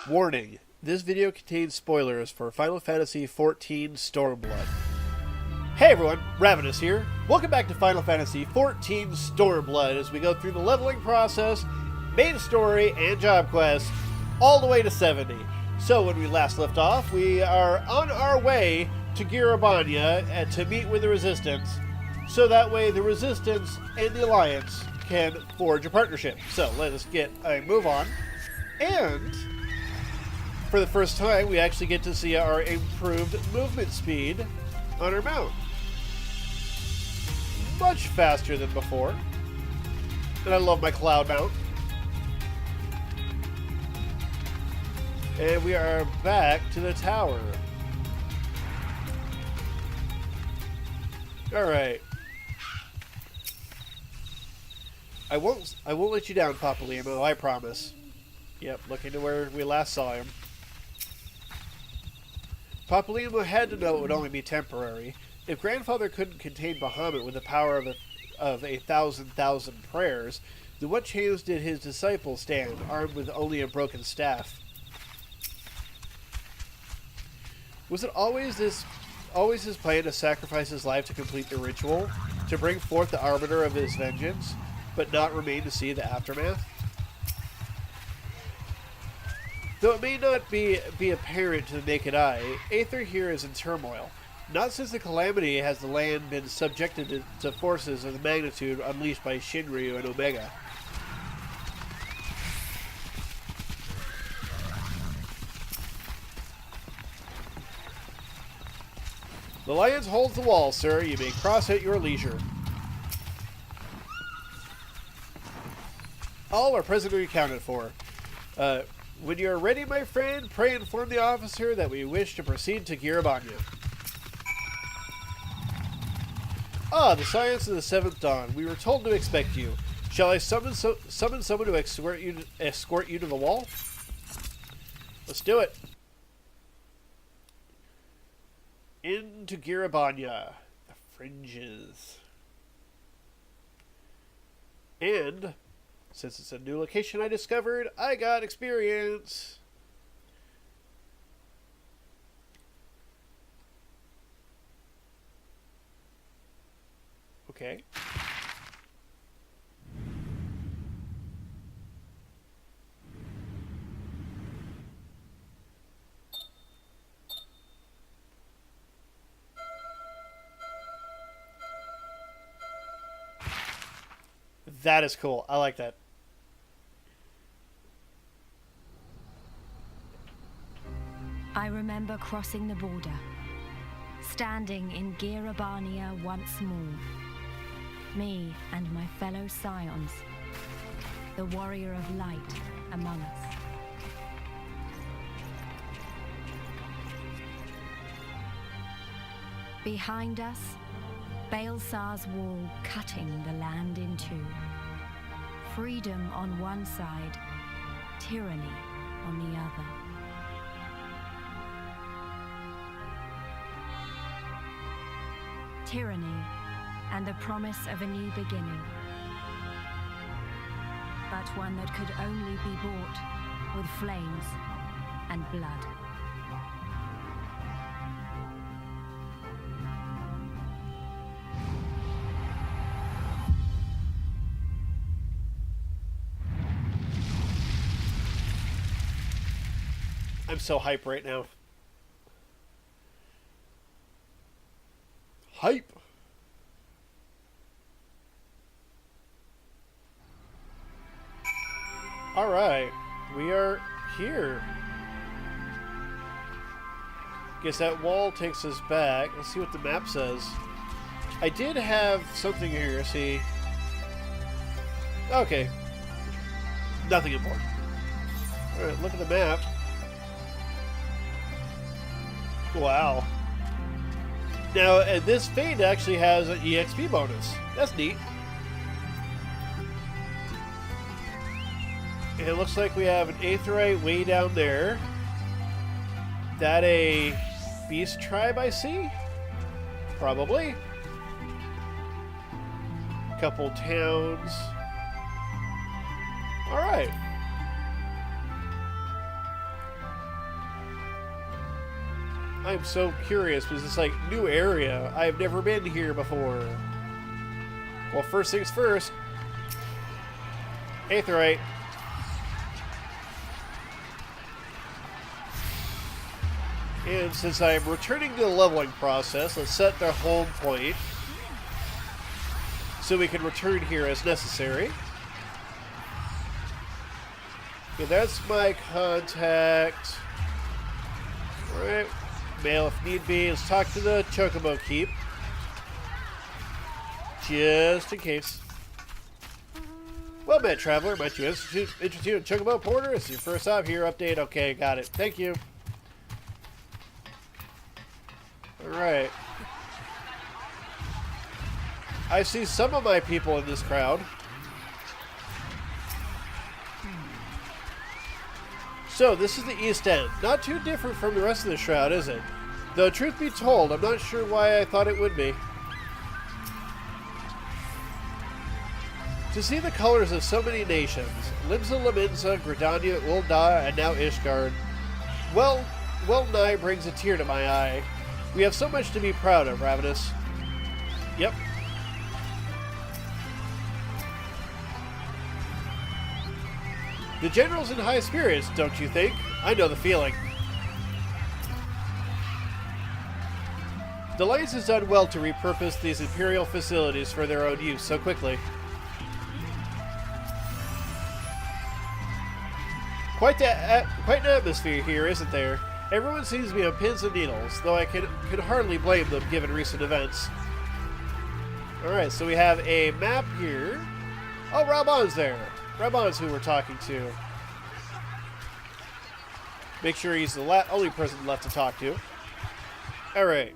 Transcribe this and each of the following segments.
Warning, this video contains spoilers for Final Fantasy XIV Stormblood. Hey everyone, Ravinous here. Welcome back to Final Fantasy XIV Stormblood as we go through the leveling process, main story, and job quests, all the way to 70. So when we last left off, we are on our way to Gyr Abania to meet with the Resistance, so that way the Resistance and the Alliance can forge a partnership. So let us get a move on. And for the first time, we actually get to see our improved movement speed on our mount. Much faster than before. And I love my cloud mount. And we are back to the tower. Alright. I won't let you down, Papa Limo, I promise. Yep, looking to where we last saw him. Papa Limo had to know it would only be temporary. If Grandfather couldn't contain Behemoth with the power of a thousand prayers, then what chance did his disciples stand, armed with only a broken staff? Was it always his plan to sacrifice his life to complete the ritual, to bring forth the arbiter of his vengeance, but not remain to see the aftermath? Though it may not be apparent to the naked eye, Aether here is in turmoil. Not since the calamity has the land been subjected to forces of the magnitude unleashed by Shinryu and Omega. The Alliance holds the wall, sir. You may cross at your leisure. All are presently accounted for. When you are ready, my friend, pray inform the officer that we wish to proceed to Gyr Abania. Ah, the science of the seventh dawn. We were told to expect you. Shall I summon someone to escort you to the wall? Let's do it. Into Gyr Abania. The fringes. And since it's a new location I discovered, I got experience. Okay. That is cool. I like that. I remember crossing the border, standing in Gyr Abania once more. Me and my fellow scions, the warrior of light among us. Behind us, Baelsar's wall cutting the land in two. Freedom on one side, tyranny on the other. Tyranny and the promise of a new beginning. But one that could only be bought with flames and blood. I'm so hype right now. Hype! Alright, we are here. Guess that wall takes us back. Let's see what the map says. I did have something here, see. Okay. Nothing important. Alright, look at the map. Wow. Now, this Fade actually has an EXP bonus. That's neat. And it looks like we have an Aetherite way down there. That a beast tribe I see? Probably. Couple towns. Alright. I'm so curious because it's like new area. I've never been here before. Well, first things first. Aetheryte. And since I'm returning to the leveling process, let's set the home point so we can return here as necessary. Okay, that's my contact. Alright. Mail if need be. Let's talk to the Chocobo Keep. Just in case. Well met, traveler. Might you institute a Chocobo Porter? This is your first stop here. Update. Okay, got it. Thank you. Alright. I see some of my people in this crowd. So, this is the East End. Not too different from the rest of the Shroud, is it? Though, truth be told, I'm not sure why I thought it would be. To see the colors of so many nations, Limsa, Laminsa, Gridania, Ul'dah, and now Ishgard, well nigh brings a tear to my eye. We have so much to be proud of, Ravinous. Yep. The General's in high spirits, don't you think? I know the feeling. The Alliance has done well to repurpose these Imperial facilities for their own use so quickly. Quite an atmosphere here, isn't there? Everyone seems to be on pins and needles, though I can hardly blame them given recent events. Alright, so we have a map here. Oh, Rabon's there. Rabon's who we're talking to. Make sure he's the only person left to talk to. Alright.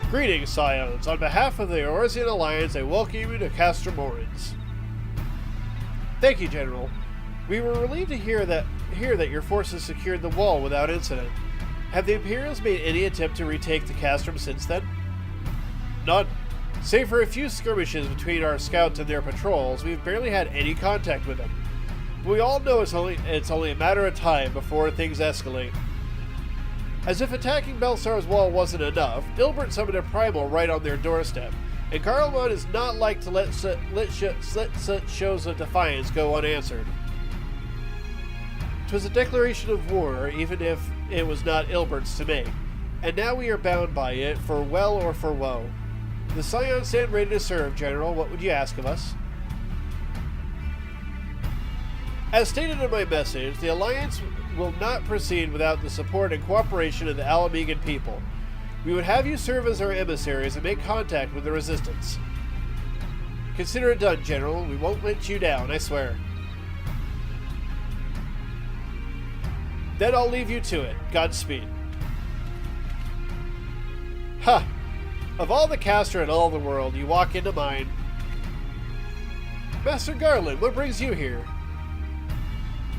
Greetings, Scions. On behalf of the Oresian Alliance, I welcome you to Castor Morans. Thank you, General. We were relieved to hear that your forces secured the wall without incident. Have the Imperials made any attempt to retake the Castrum since then? None. Save for a few skirmishes between our scouts and their patrols, we've barely had any contact with them. We all know it's only a matter of time before things escalate. As if attacking Belsar's wall wasn't enough, Ilbert summoned a primal right on their doorstep, and Karlmon is not like to let such shows of defiance go unanswered. 'Twas a declaration of war, even if it was not Ilbert's to make, and now we are bound by it, for well or for woe. The Scions stand ready to serve, General. What would you ask of us? As stated in my message, the Alliance will not proceed without the support and cooperation of the Ala Mhigan people. We would have you serve as our emissaries and make contact with the Resistance. Consider it done, General. We won't let you down, I swear. Then I'll leave you to it. Godspeed. Ha! Of all the Castor in all the world, you walk into mine. Master Garland, what brings you here?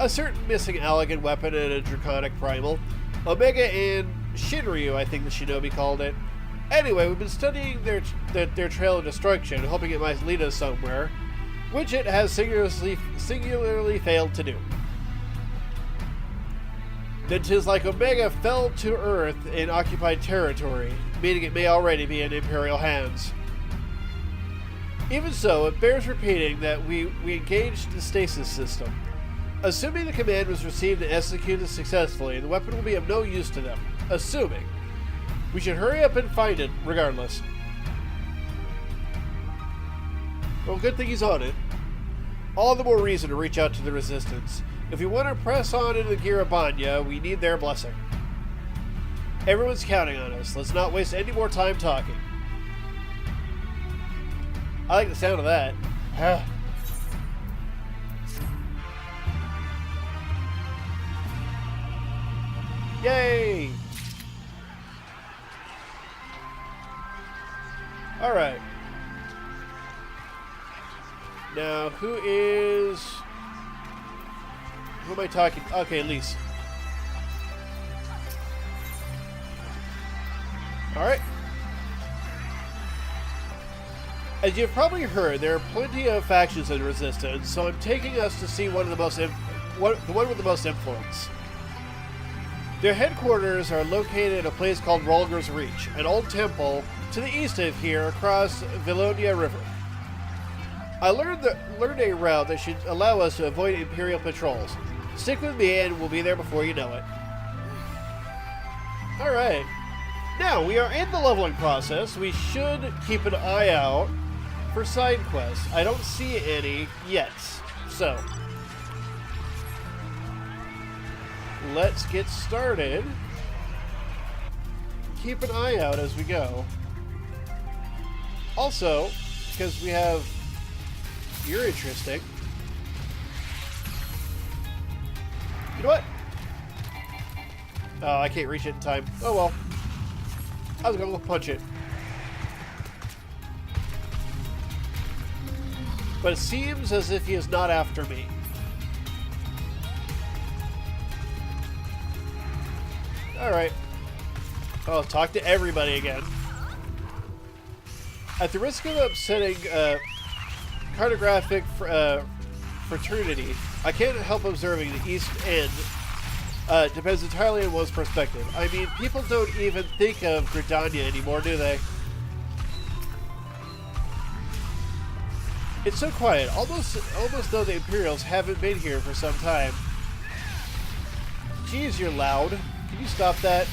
A certain missing elegant weapon and a draconic primal. Omega and Shinryu, I think the Shinobi called it. Anyway, we've been studying their trail of destruction, hoping it might lead us somewhere, which it has singularly failed to do. Then 'tis like Omega fell to earth in occupied territory, meaning it may already be in Imperial hands. Even so, it bears repeating that we engaged the stasis system. Assuming the command was received and executed successfully, the weapon will be of no use to them. Assuming. We should hurry up and find it, regardless. Well, good thing he's on it. All the more reason to reach out to the Resistance. If we want to press on into the Gyr Abania, we need their blessing. Everyone's counting on us. Let's not waste any more time talking. I like the sound of that. Yay! Alright. Now, who am I talking? Okay, Lise. Alright. As you've probably heard, there are plenty of factions in Resistance, so I'm taking us to see one of the most the one with the most influence. Their headquarters are located in a place called Rolger's Reach, an old temple to the east of here across Vilonia River. I learned a route that should allow us to avoid Imperial patrols. Stick with me and we'll be there before you know it. Alright. Now, we are in the leveling process. We should keep an eye out for side quests. I don't see any yet. So, let's get started. Keep an eye out as we go. Also, because we have... You're interesting. You know what? Oh, I can't reach it in time. Oh well. I was gonna punch it. But it seems as if he is not after me. Alright. I'll talk to everybody again. At the risk of upsetting cartographic fraternity, I can't help observing the East End depends entirely on one's perspective. I mean, people don't even think of Gridania anymore, do they? It's so quiet, almost though the Imperials haven't been here for some time. Geez, you're loud. Can you stop that?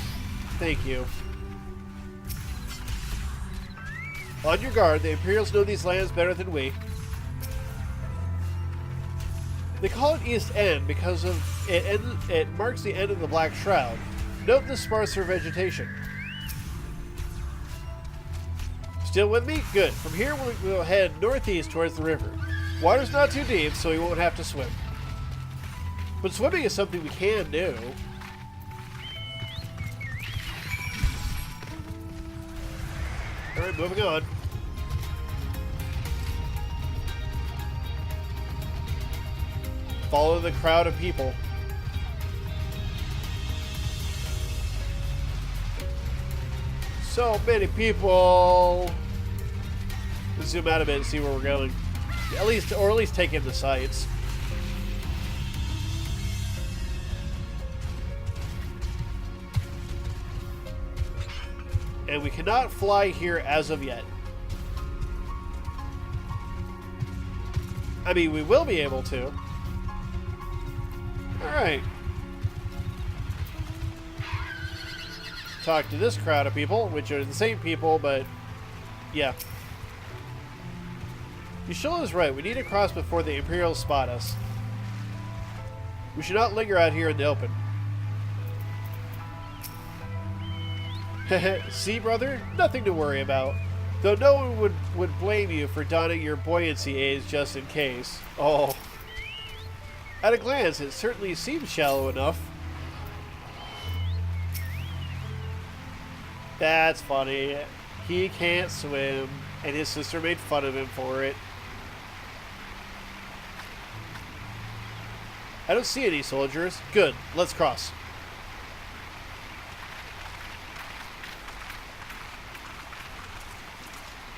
Thank you. On your guard, the Imperials know these lands better than we. They call it East End because of it marks the end of the Black Shroud. Note the sparser vegetation. Still with me? Good. From here we'll head northeast towards the river. Water's not too deep, so we won't have to swim. But swimming is something we can do. Alright, moving on. Follow the crowd of people. So many people. Let's zoom out a bit and see where we're going. At least take in the sights. And we cannot fly here as of yet. I mean, we will be able to. Alright. Talk to this crowd of people, which are the same people, but yeah. Yashila is right. We need to cross before the Imperials spot us. We should not linger out here in the open. See, brother? Nothing to worry about. Though no one would blame you for donning your buoyancy aids just in case. Oh. At a glance, it certainly seems shallow enough. That's funny. He can't swim, and his sister made fun of him for it. I don't see any soldiers. Good. Let's cross.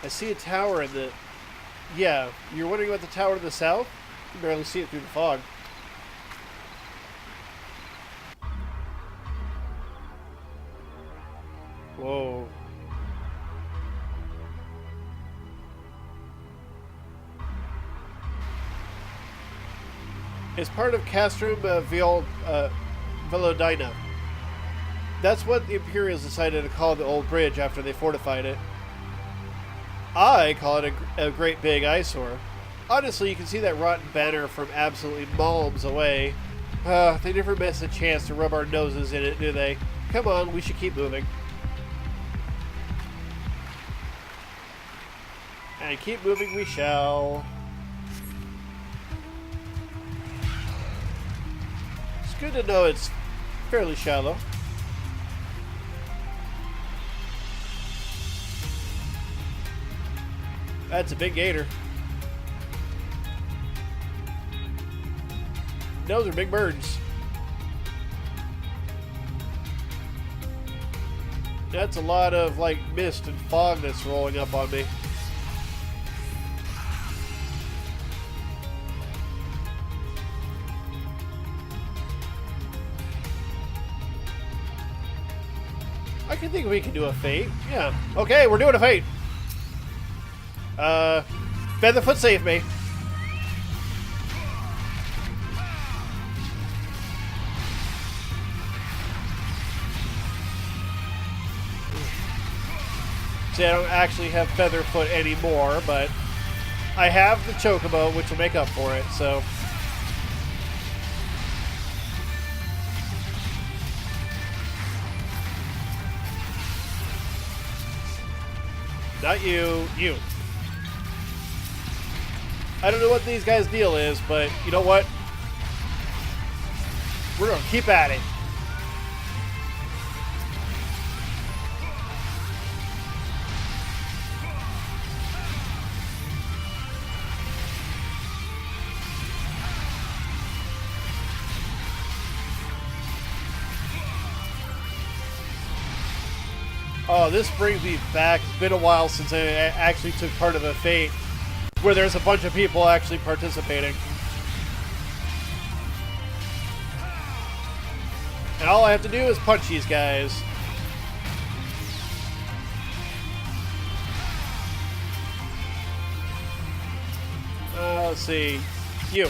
I see a tower in the... Yeah, you're wondering about the tower to the south? You can barely see it through the fog. Whoa. It's part of Castrum Velodina. That's what the Imperials decided to call the old bridge after they fortified it. I call it a great big eyesore. Honestly, you can see that rotten banner from absolutely miles away. They never miss a chance to rub our noses in it, do they? Come on, we should keep moving. And keep moving we shall. It's good to know it's fairly shallow. That's a big gator. Those are big birds. That's a lot of like mist and fog that's rolling up on me. I think we can do a fate. Yeah. Okay, we're doing a fate. Featherfoot saved me. See, I don't actually have Featherfoot anymore, but I have the Chocobo, which will make up for it, so... Not you, you. I don't know what these guys' deal is, but you know what? We're gonna keep at it. Oh, this brings me back. It's been a while since I actually took part of a fate where there's a bunch of people actually participating. And all I have to do is punch these guys. Let's see. You.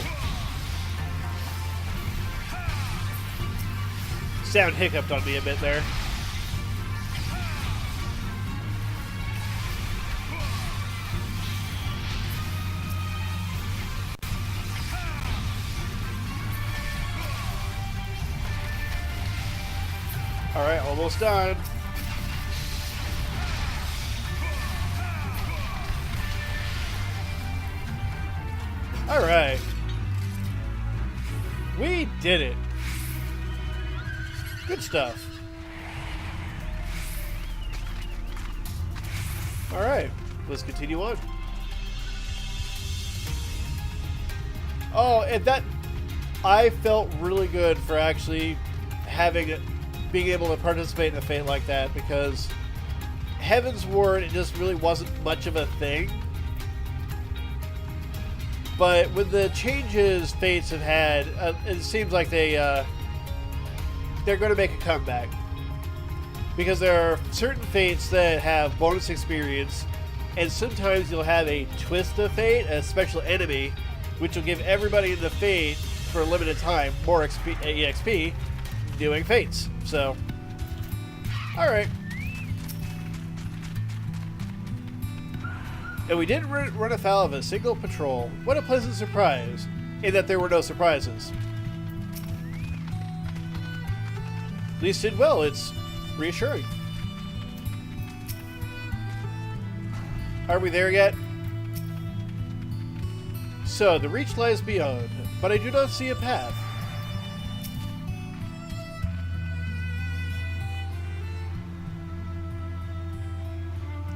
Sound hiccuped on me a bit there. Alright, almost done. Alright. We did it. Good stuff. Alright, let's continue on. Oh, and that... I felt really good for actually being able to participate in a fate like that, because Heaven's Ward, it just really wasn't much of a thing. But with the changes fates have had, it seems like they're going to make a comeback, because there are certain fates that have bonus experience, and sometimes you'll have a twist of fate, a special enemy, which will give everybody in the fate for a limited time more EXP doing fates. So, alright. And we didn't run afoul of a single patrol. What a pleasant surprise, in that there were no surprises. At least did well, it's reassuring. Are we there yet? So, the reach lies beyond, but I do not see a path.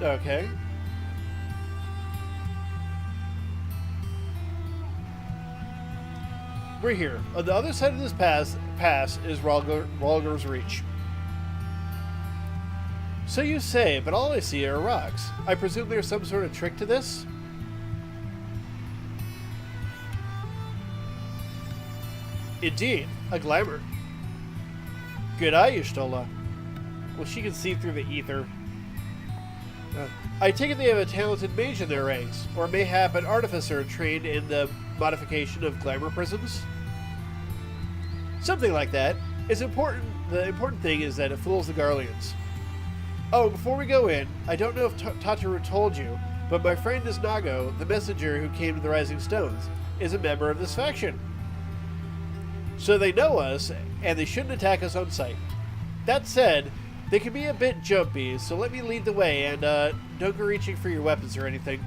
Okay. We're here. On the other side of this pass is Rhalgr's Reach. So you say, but all I see are rocks. I presume there's some sort of trick to this? Indeed, a glamour. Good eye, Y'shtola. Well, she can see through the ether. I take it they have a talented mage in their ranks, or mayhap an artificer trained in the modification of glamour prisms? Something like that. It's important. The important thing is that it fools the Garleans. Oh, before we go in, I don't know if Tataru told you, but my friend Isnago, the messenger who came to the Rising Stones, is a member of this faction. So they know us, and they shouldn't attack us on sight. That said, they can be a bit jumpy, so let me lead the way, and don't go reaching for your weapons or anything.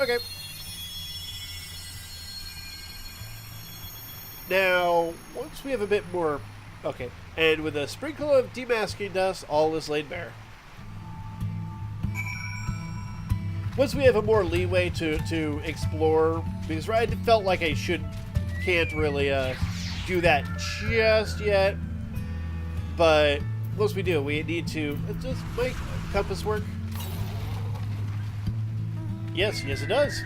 Okay. Now, once we have a bit more... Okay, and with a sprinkle of demasking dust, all is laid bare. Once we have a more leeway to explore, because I felt like I can't really do that just yet, but once we do, we need to... Does my compass work? Yes, it does.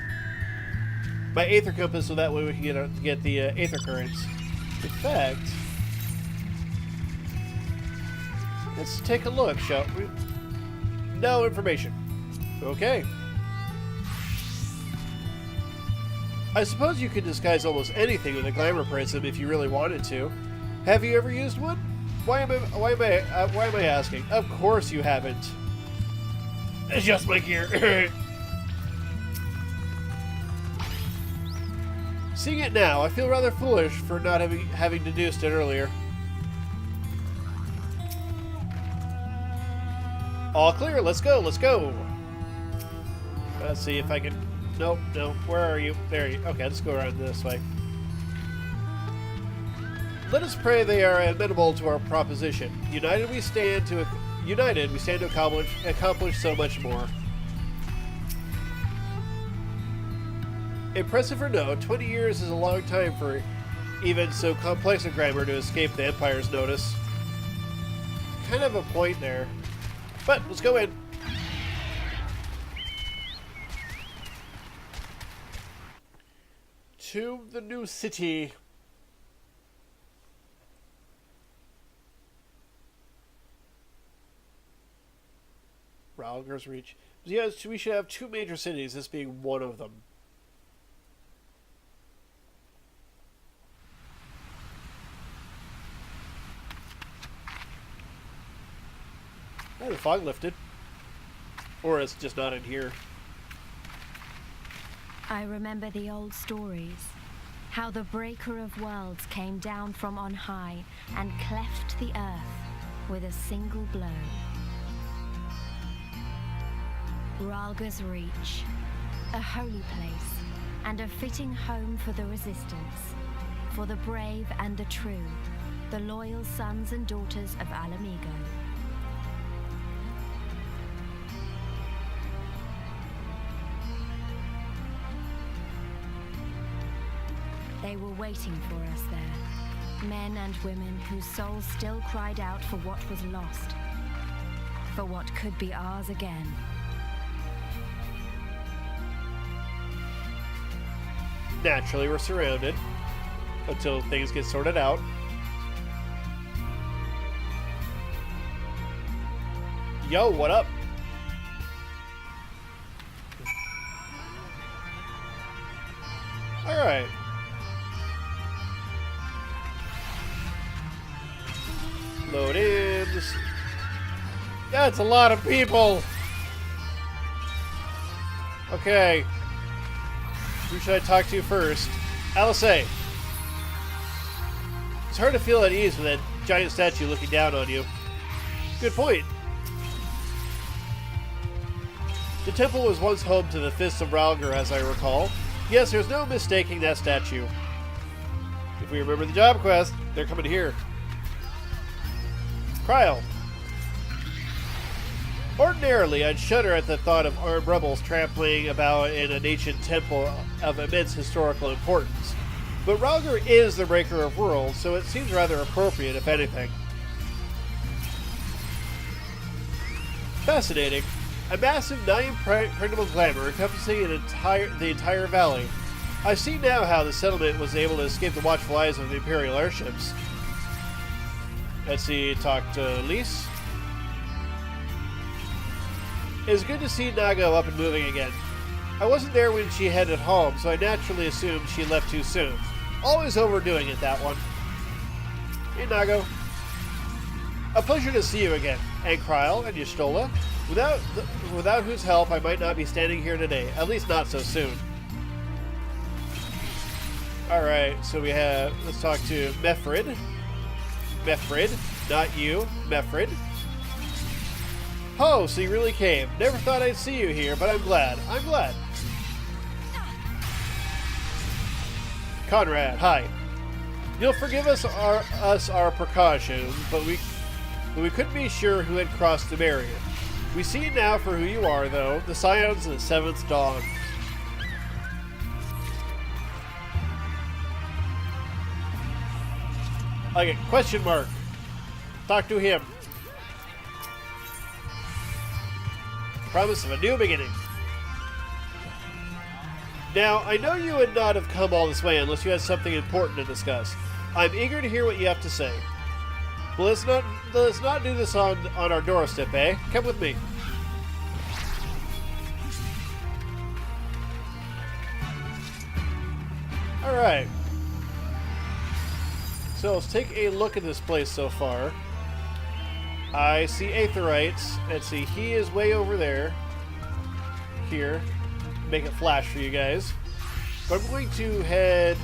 My Aether compass, so that way we can get the Aether currents. In fact, let's take a look, shall we? No information. Okay. I suppose you could disguise almost anything with a glamour prism if you really wanted to. Have you ever used one? Why am I asking? Of course you haven't. Adjust my gear. Seeing it now, I feel rather foolish for not having deduced it earlier. All clear, let's go, let's go. Let's see if I can... Nope, no, where are you? There you... Okay, let's go around this way. Let us pray they are amenable to our proposition. United we stand to accomplish so much more. Impressive or no, 20 years is a long time for even so complex a grammar to escape the Empire's notice. Kind of a point there. But, let's go in. To the new city. Ralger's Reach. Yes, we should have 2 major cities, this being one of them. Oh, the fog lifted. Or it's just not in here. I remember the old stories. How the Breaker of Worlds came down from on high and cleft the earth with a single blow. Ralger's Reach, a holy place, and a fitting home for the Resistance, for the brave and the true, the loyal sons and daughters of Ala Mhigan. They were waiting for us there, men and women whose souls still cried out for what was lost, for what could be ours again. Naturally, we're surrounded until things get sorted out. Yo, what up? Alright. Load in. That's a lot of people. Okay. Who should I talk to first? Alice. It's hard to feel at ease with that giant statue looking down on you. Good point. The temple was once home to the Fists of Ralger, as I recall. Yes, there's no mistaking that statue. If we remember the job quest, they're coming here. Cryo. Ordinarily, I'd shudder at the thought of armed rebels trampling about in an ancient temple of immense historical importance. But Ralger is the Breaker of Worlds, so it seems rather appropriate, if anything. Fascinating. A massive, nigh-impregnable glamour encompassing the entire valley. I see now how the settlement was able to escape the watchful eyes of the Imperial airships. Let's see, talk to Lise. It's good to see Nago up and moving again. I wasn't there when she headed home, so I naturally assumed she left too soon. Always overdoing it, that one. Hey, Nago. A pleasure to see you again. And Kryl and Y'shtola. Without whose help I might not be standing here today. At least not so soon. Alright, so we have... Let's talk to Mefrid. Mefrid, not you. Mefrid. Oh, so you really came. Never thought I'd see you here, but I'm glad. I'm glad. Conrad, hi. You'll forgive us our precautions, but we couldn't be sure who had crossed the barrier. We see it now for who you are, though. The Scions of the Seventh Dawn. Like it. Question mark. Talk to him. Promise of a new beginning. Now, I know you would not have come all this way unless you had something important to discuss. I'm eager to hear what you have to say. But let's not do this on our doorstep, eh? Come with me. Alright. So let's take a look at this place so far. I see Aetherites. Let's see, he is way over there. Here. Make it flash for you guys. But I'm going to head...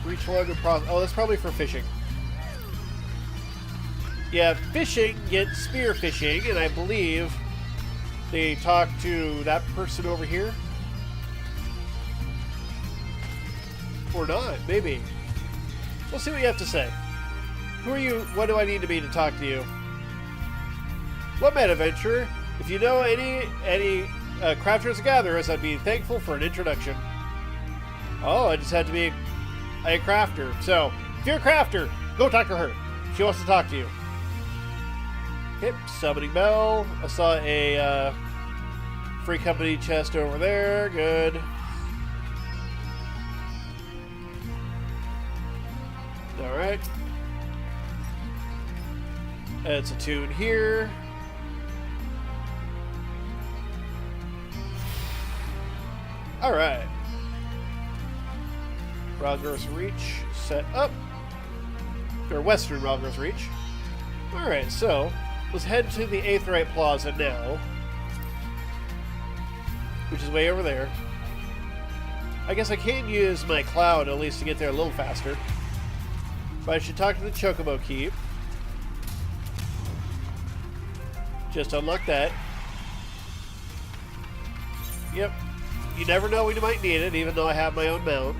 Reach along the process. Oh, that's probably for fishing. Yeah, fishing gets spear fishing, and I believe they talk to that person over here. Or not, maybe. We'll see what you have to say. Who are you? What do I need to be to talk to you? Well met, adventurer. If you know any crafters and gatherers, I'd be thankful for an introduction. Oh, I just had to be a crafter. So, if you're a crafter, go talk to her. She wants to talk to you. Yep, summoning bell. I saw a free company chest over there. Good. Alright. It's a tune here. Alright. Ralgros Reach set up. Or Western Ralgros Reach. Alright, so let's head to the Aetherite Plaza now. Which is way over there. I guess I can use my cloud at least to get there a little faster. But I should talk to the Chocobo Keep. Just unlock that. Yep. You never know when you might need it, even though I have my own mount.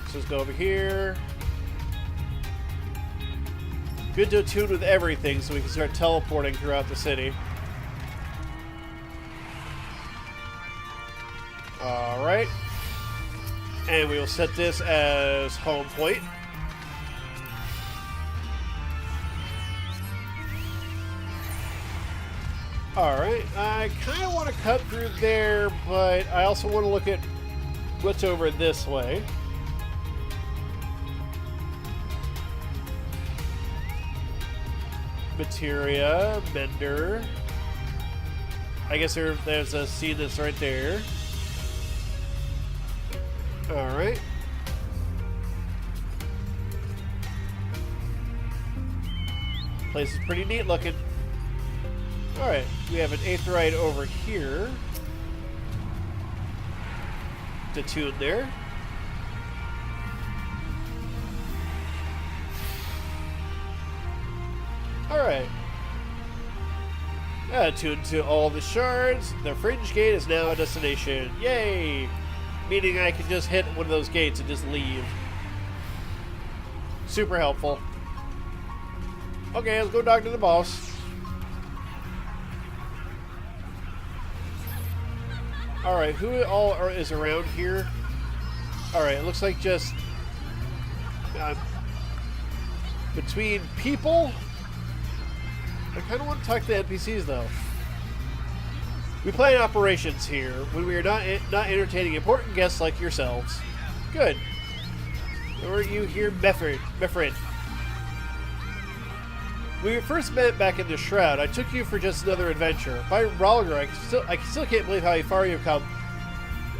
So let's go over here. Good to attune with everything so we can start teleporting throughout the city. Alright. And we will set this as home point. Alright, I kind of want to cut through there, but I also want to look at what's over this way. Materia, Mender. I guess there's a scene that's right there. Alright. Place is pretty neat looking. Alright, we have an Aetherite over here. To tune there. Alright. Attuned to all the shards. The Fringe Gate is now a destination. Yay! Meaning I can just hit one of those gates and just leave. Super helpful. Okay, let's go talk to the boss. Alright, who all is around here? Alright, it looks like just... between people... I kind of want to talk to the NPCs, though. We plan operations here when we are not entertaining important guests like yourselves. Good. Or you here, Mefred? When we first met back in the Shroud, I took you for just another adventure. By Ralgar, I still can't believe how far you've come.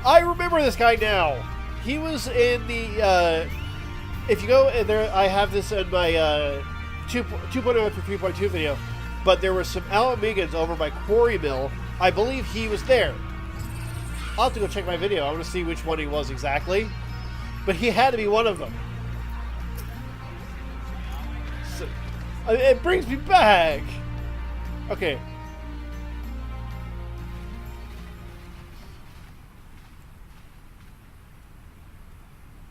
I remember this guy now. He was in the, if you go there, I have this in my 2.0 through 3.2 video, but there were some Ala Mhigans over by Quarry Mill. I believe he was there. I'll have to go check my video. I want to see which one he was exactly, but he had to be one of them. So, it brings me back. Okay.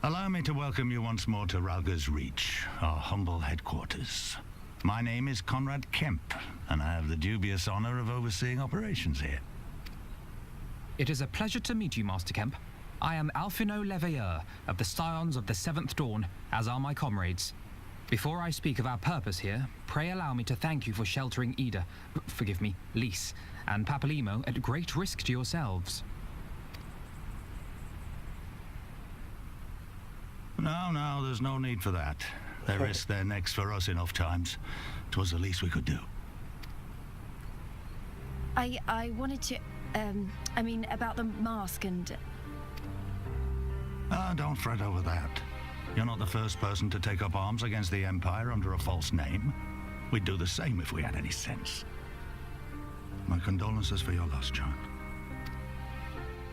Allow me to welcome you once more to Ralgar's Reach, our humble headquarters. My name is Conrad Kemp, and I have the dubious honor of overseeing operations here. It is a pleasure to meet you, Master Kemp. I am Alphino Leveilleur of the Scions of the Seventh Dawn, as are my comrades. Before I speak of our purpose here, pray allow me to thank you for sheltering Ida, forgive me, Lys, and Papalimo, at great risk to yourselves. No, there's no need for that. They risked their necks for us enough times. 'Twas the least we could do. I wanted to, I mean, about the mask and... Don't fret over that. You're not the first person to take up arms against the Empire under a false name. We'd do the same if we had any sense. My condolences for your loss, child.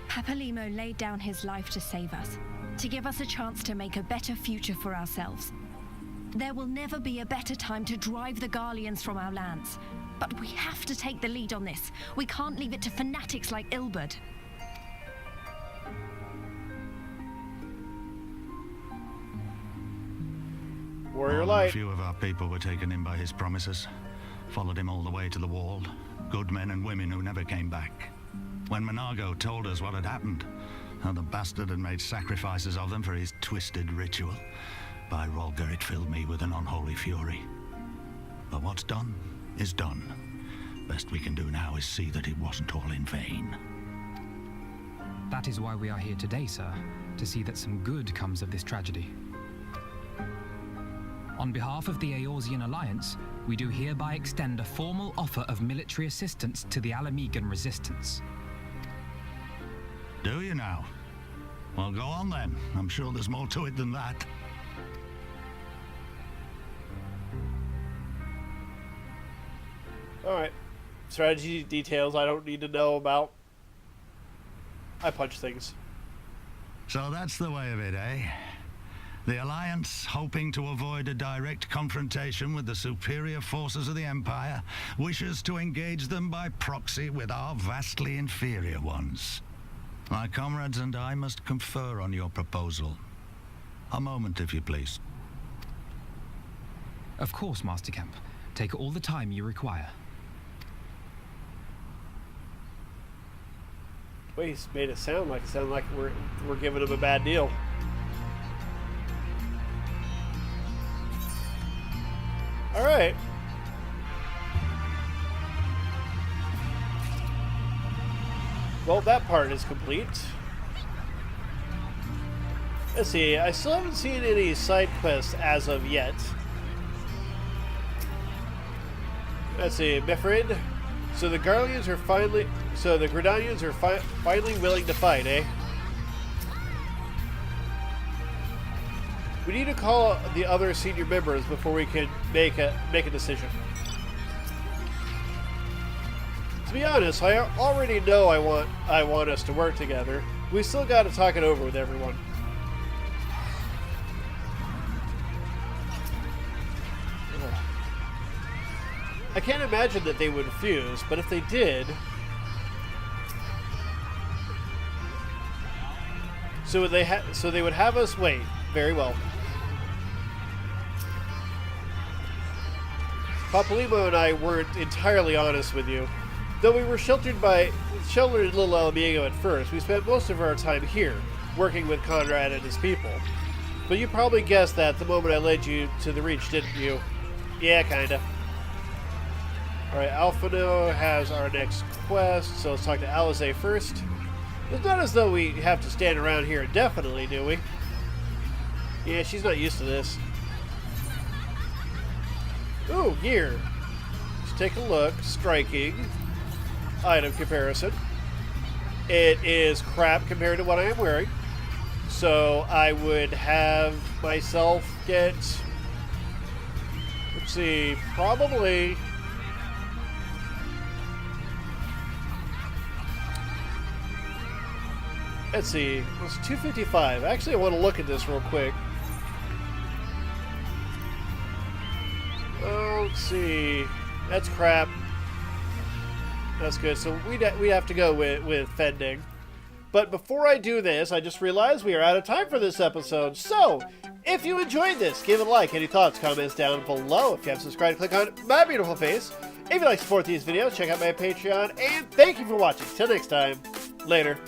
Papalimo laid down his life to save us, to give us a chance to make a better future for ourselves. There will never be a better time to drive the Garleans from our lands. But we have to take the lead on this. We can't leave it to fanatics like Ilberd. Warrior Light. A few of our people were taken in by his promises. Followed him all the way to the wall. Good men and women who never came back. When Monago told us what had happened, how the bastard had made sacrifices of them for his twisted ritual, by Rolger it filled me with an unholy fury. But what's done is done. Best we can do now is see that it wasn't all in vain. That is why we are here today, sir, to see that some good comes of this tragedy. On behalf of the Eorzean Alliance, we do hereby extend a formal offer of military assistance to the Ala Mhigan Resistance. Do you now? Well, go on then. I'm sure there's more to it than that. Alright. Strategy details I don't need to know about. I punch things. So that's the way of it, eh? The Alliance, hoping to avoid a direct confrontation with the superior forces of the Empire, wishes to engage them by proxy with our vastly inferior ones. My comrades and I must confer on your proposal. A moment, if you please. Of course, Master Kemp. Take all the time you require. Well, he's made it sound like we're giving him a bad deal. All right. Well, that part is complete. Let's see. I still haven't seen any side quests as of yet. Let's see. Mifrid. So the Garleans are finally... So the Gridanians are finally willing to fight, eh? We need to call the other senior members before we can make a decision. To be honest, I already know I want us to work together. We still got to talk it over with everyone. I can't imagine that they would refuse, but if they did... So they would have us wait. Very well. Papalimo and I weren't entirely honest with you. Though we were sheltered in Little Ala Mhigan at first, we spent most of our time here, working with Conrad and his people. But you probably guessed that the moment I led you to the Reach, didn't you? Yeah, kinda. Alright, Alphino has our next quest, so let's talk to Alize first. It's not as though we have to stand around here indefinitely, do we? Yeah, she's not used to this. Ooh, gear. Let's take a look. Striking. Item comparison. It is crap compared to what I am wearing. So I would have myself get... Let's see, probably... Let's see, it's 255. Actually, I want to look at this real quick. Oh, let's see. That's crap. That's good. So we have to go with Fending. But before I do this, I just realized we are out of time for this episode. So, if you enjoyed this, give it a like. Any thoughts, comments down below. If you haven't subscribed, click on my beautiful face. If you like to support these videos, check out my Patreon. And thank you for watching. Till next time, later.